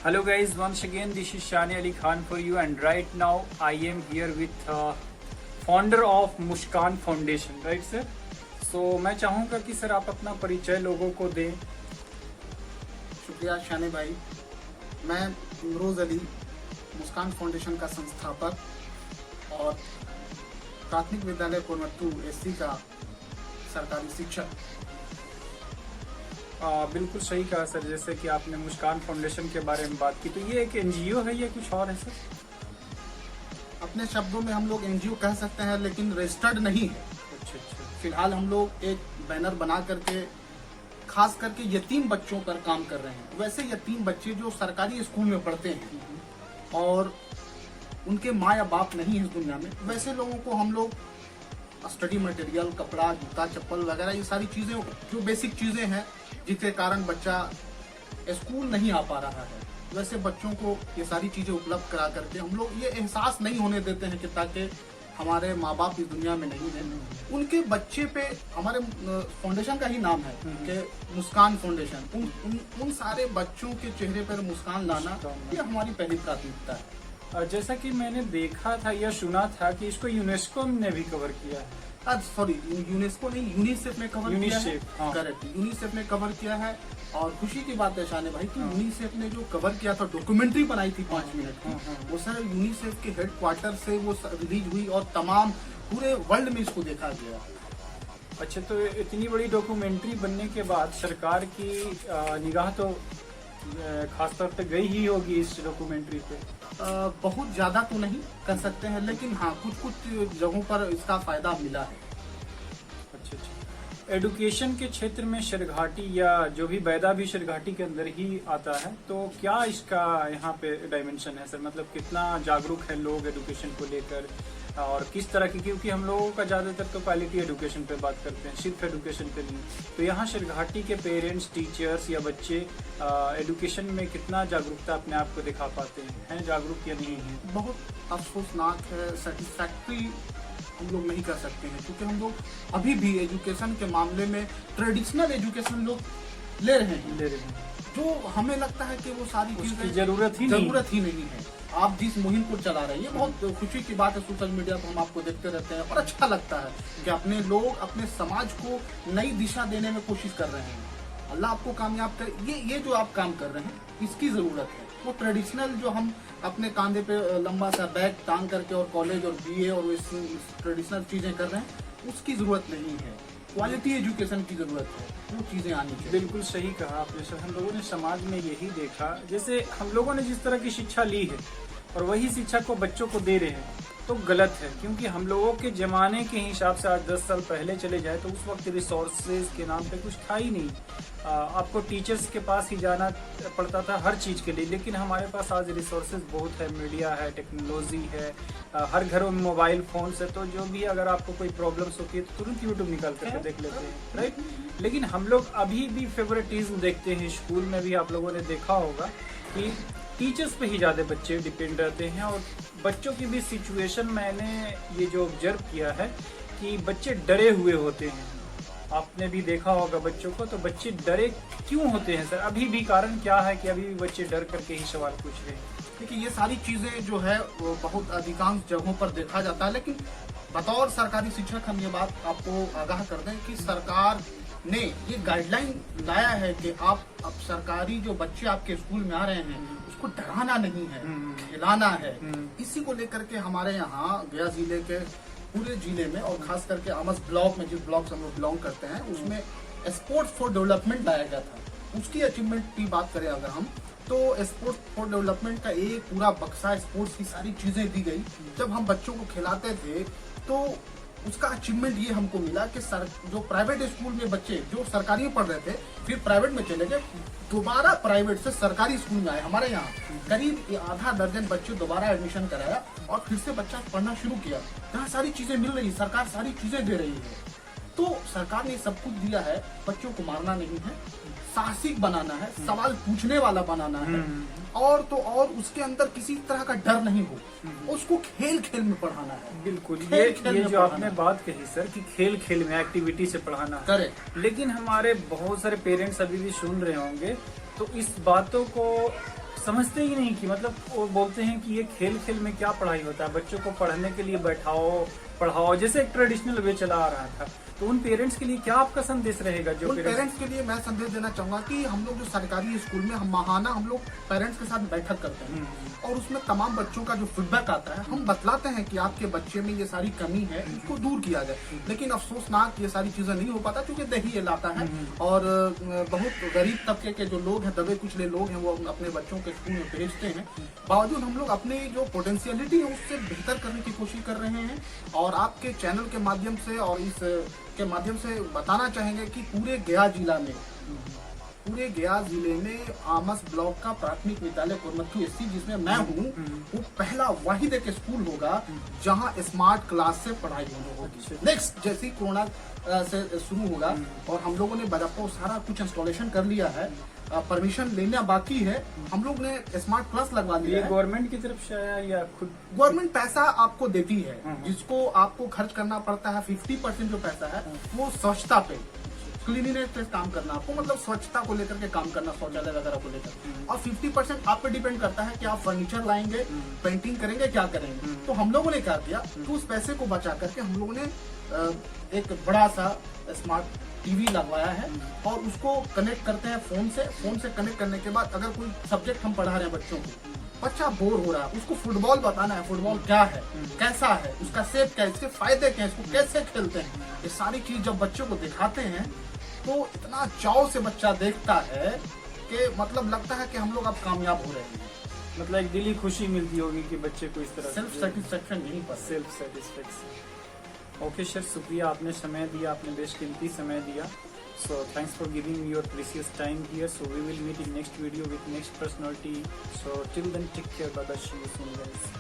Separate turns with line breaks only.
Hello guys, once again this is Shani Ali Khan for you, and right now I am here with founder of Muskan Foundation, right sir? So मैं चाहूँगा कि sir आप अपना परिचय लोगों को दें।
शुक्रिया शानी भाई। मैं इमरोज़ अली, मुस्कान फाउंडेशन का संस्थापक और प्राथमिक विद्यालय कोरमत्तू एससी का सरकारी शिक्षक।
बिल्कुल सही कहा सर, जैसे कि आपने मुस्कान फाउंडेशन के बारे में बात की, तो ये एक एनजीओ है या कुछ और है सर?
अपने शब्दों में हम लोग एनजीओ कह सकते हैं, लेकिन रजिस्टर्ड नहीं है।
अच्छा।
फिलहाल हम लोग एक बैनर बना करके खास करके यतीम बच्चों पर काम कर रहे हैं। वैसे यतीम बच्चे जो सरकारी स्कूल में पढ़ते हैं और उनके माँ या बाप नहीं है इस दुनिया में, वैसे लोगों को हम लोग स्टडी मटेरियल, कपड़ा, जूता, चप्पल वगैरह ये सारी चीज़ें जो बेसिक चीज़ें हैं जिसके कारण बच्चा स्कूल नहीं आ पा रहा है, वैसे बच्चों को ये सारी चीज़ें उपलब्ध करा करके हम लोग ये एहसास नहीं होने देते हैं कि ताकि हमारे माँ बाप इस दुनिया में नहीं हैं, उनके बच्चे पे हमारे फाउंडेशन का ही नाम है कि मुस्कान फाउंडेशन। उन सारे बच्चों के चेहरे पर मुस्कान लाना ये हमारी पहली प्राथमिकता है।
जैसा कि मैंने देखा था या सुना था कि इसको यूनेस्को ने भी कवर किया है।
सॉरी, यूनेस्को नहीं, यूनिसेफ ने कवर किया है।
हाँ।
करेक्ट, यूनिसेफ ने कवर किया है। और खुशी की बात है शाने भाई कि यूनिसेफ ने जो कवर किया था, डॉक्यूमेंट्री बनाई थी 5 मिनट की, वो सर यूनिसेफ के हेडक्वार्टर से वो रिलीज हुई और तमाम पूरे वर्ल्ड में इसको देखा गया।
अच्छा, तो इतनी बड़ी डॉक्यूमेंट्री बनने के बाद सरकार की निगाह तो खासतौर पे गई ही होगी इस डॉक्यूमेंट्री पे।
बहुत ज्यादा तो नहीं कर सकते हैं, लेकिन हाँ कुछ जगहों पर इसका फायदा मिला है।
अच्छा। एडुकेशन के क्षेत्र में शिरघाटी या जो भी बैदा भी शिरघाटी के अंदर ही आता है, तो क्या इसका यहाँ पे डायमेंशन है सर? मतलब कितना जागरूक है लोग एडुकेशन को लेकर और किस तरह की, क्योंकि हम लोगों का ज्यादातर तो क्वालिटी एडुकेशन पे बात करते हैं, सिर्फ एडुकेशन पे नहीं। तो यहाँ शिरघाटी के पेरेंट्स, टीचर्स या बच्चे एडुकेशन में कितना जागरूकता अपने आप को दिखा पाते हैं जागरूक या नहीं है?
बहुत अफसोसनाक है, सेटिस्फैक्ट्री हम लोग नहीं कर सकते हैं, क्योंकि हम लोग अभी भी एजुकेशन के मामले में ट्रेडिशनल एजुकेशन लोग ले रहे हैं, जो हमें लगता है कि वो सारी चीजें
जरूरत
ही नहीं है। आप जिस मुहिम को चला रहे हैं, बहुत खुशी की बात है, सोशल मीडिया पर हम आपको देखते रहते हैं और अच्छा लगता है कि अपने लोग अपने समाज को नई दिशा देने में कोशिश कर रहे हैं। अल्लाह आपको कामयाब करे। ये जो आप काम कर रहे हैं, इसकी जरूरत है। वो ट्रेडिशनल जो हम अपने कंधे पे लंबा सा बैग टांग करके और कॉलेज और बीए और ट्रेडिशनल चीजें कर रहे हैं, उसकी जरूरत नहीं है। क्वालिटी एजुकेशन की जरूरत है, वो चीजें आनी चाहिए।
बिल्कुल सही कहा आपने सर। हम लोगों ने समाज में यही देखा, जैसे हम लोगों ने जिस तरह की शिक्षा ली है और वही शिक्षा को बच्चों को दे रहे हैं, तो गलत है। क्योंकि हम लोगों के जमाने के हिसाब से आज 10 साल पहले चले जाए तो उस वक्त रिसोर्सेज के नाम पे कुछ था ही नहीं। आपको टीचर्स के पास ही जाना पड़ता था हर चीज़ के लिए, लेकिन हमारे पास आज रिसोर्सेज बहुत है, मीडिया है, टेक्नोलॉजी है, हर घरों में मोबाइल फोन से, तो जो भी अगर आपको कोई प्रॉब्लम्स होती है तो तुरंत यूट्यूब निकाल करके देख लेते हैं, राइट। लेकिन हम लोग अभी भी फेवरेटिज्म देखते हैं। स्कूल में भी आप लोगों ने देखा होगा कि टीचर्स पे ही ज़्यादा बच्चे डिपेंड रहते हैं, और बच्चों की भी सिचुएशन मैंने ये जो ऑब्जर्व किया है कि बच्चे डरे हुए होते हैं। आपने भी देखा होगा बच्चों को, तो बच्चे डरे क्यों होते हैं सर? अभी भी कारण क्या है कि अभी भी बच्चे डर करके ही सवाल पूछ रहे हैं?
देखिए, ये सारी चीजें जो है वो बहुत अधिकांश जगहों पर देखा जाता है, लेकिन बतौर सरकारी शिक्षक हम ये बात आपको आगाह कर दें कि सरकार ने ये गाइडलाइन लाया है कि आप अब सरकारी जो बच्चे आपके स्कूल में आ रहे हैं उसको डराना नहीं है, खिलाना है। इसी को लेकर के हमारे यहाँ गया जिले के पूरे जिले में और खास करके आमस ब्लॉक में, जिस ब्लॉक से हम लोग बिलोंग करते हैं, उसमें स्पोर्ट्स फॉर डेवलपमेंट लाया गया था। उसकी अचीवमेंट की बात करें अगर हम, तो स्पोर्ट्स फॉर डेवलपमेंट का एक पूरा बक्सा स्पोर्ट्स की सारी चीजें दी गई। जब हम बच्चों को खिलाते थे तो उसका अचीवमेंट ये हमको मिला कि जो प्राइवेट स्कूल में बच्चे जो सरकारी में पढ़ रहे थे, फिर प्राइवेट में चले गए, दोबारा प्राइवेट से सरकारी स्कूल में आए। हमारे यहाँ करीब आधा दर्जन बच्चे दोबारा एडमिशन कराया और फिर से बच्चा पढ़ना शुरू किया। यहाँ सारी चीजें मिल रही, सरकार सारी चीजें दे रही है। तो सरकार ने सब कुछ दिया है, बच्चों को मारना नहीं है, साहसिक बनाना है, सवाल पूछने वाला बनाना है, और तो और उसके अंदर किसी तरह का डर नहीं हो, उसको खेल खेल में पढ़ाना है।
बिल्कुल, ये जो आपने बात कही सर कि खेल खेल में एक्टिविटी से पढ़ाना है, लेकिन हमारे बहुत सारे पेरेंट्स अभी भी सुन रहे होंगे, तो इस बातों को समझते ही नहीं कि मतलब वो बोलते हैं कि ये खेल खेल में क्या पढ़ाई होता है, बच्चों को पढ़ने के लिए बैठाओ पढ़ाओ, जैसे एक ट्रेडिशनल वे चला आ रहा था। तो उन पेरेंट्स के लिए क्या आपका संदेश रहेगा? जो
उन पेरेंट्स के लिए मैं संदेश देना चाहूंगा कि हम लोग जो सरकारी स्कूल में हम माहाना हम लोग पेरेंट्स के साथ बैठक करते हैं और उसमें तमाम बच्चों का जो फीडबैक आता है हम बतलाते हैं कि आपके बच्चे में ये सारी कमी है, इसको दूर किया जाए। लेकिन अफसोसनाक ये सारी चीजें नहीं हो पाता क्योंकि देखिए ये लाता है और बहुत गरीब तबके के जो लोग हैं, दबे कुचले लोग हैं, वो अपने बच्चों के स्कूल में भेजते हैं। बावजूद हम लोग अपनी जो पोटेंशियलिटी है उससे बेहतर करने की कोशिश कर रहे हैं और आपके चैनल के माध्यम से और इस के माध्यम से बताना चाहेंगे कि पूरे गया जिले में आमस ब्लॉक का प्राथमिक विद्यालय कोरमत्थू एससी जिसमें मैं हूँ, वो पहला वाहिद एक स्कूल होगा जहाँ स्मार्ट क्लास से पढ़ाई होगी। नेक्स्ट जैसे ही कोरोना से शुरू होगा और हम लोगों ने बजापो सारा कुछ इंस्टॉलेशन कर लिया है, परमिशन लेना बाकी है, हम लोग ने स्मार्ट क्लास लगवा लिया है।
गवर्नमेंट की तरफ से आया या खुद?
गवर्नमेंट पैसा आपको देती है, जिसको आपको खर्च करना पड़ता है 50% जो पैसा है वो स्वच्छता पे, क्लीनिनेस पे काम करना, आपको मतलब स्वच्छता को लेकर के काम करना, शौचालय वगैरह को लेकर, और 50% आप पे डिपेंड करता है कि आप फर्नीचर लाएंगे, पेंटिंग करेंगे, क्या करेंगे। तो हम लोगों ने क्या किया, तो उस पैसे को बचा करके हम लोगों ने एक बड़ा सा स्मार्ट टीवी लगवाया है और उसको कनेक्ट करते हैं फोन से कनेक्ट करने के बाद अगर कोई सब्जेक्ट हम पढ़ा रहे हैं बच्चों को, बच्चा बोर हो रहा है, उसको फुटबॉल बताना है, फुटबॉल क्या है, कैसा है, उसका शेप क्या है, इसके फायदे क्या है, इसको कैसे खेलते हैं, ये सारी चीज जब बच्चों को दिखाते हैं तो इतना चाव से बच्चा देखता है कि मतलब लगता है कि हम लोग अब कामयाब हो रहे हैं।
मतलब एक दिली खुशी मिलती होगी कि बच्चे को इस तरह
सेल्फ सेटिस्फेक्शन नहीं पर
सेल्फ सेटिस्फेक्शन। ओके सर, शुक्रिया, आपने समय दिया, आपने बेशकीमती समय दिया। So thanks for giving me your precious time here. So we will meet in next video with next personality. So till then, take care. Bye bye. See you soon, guys.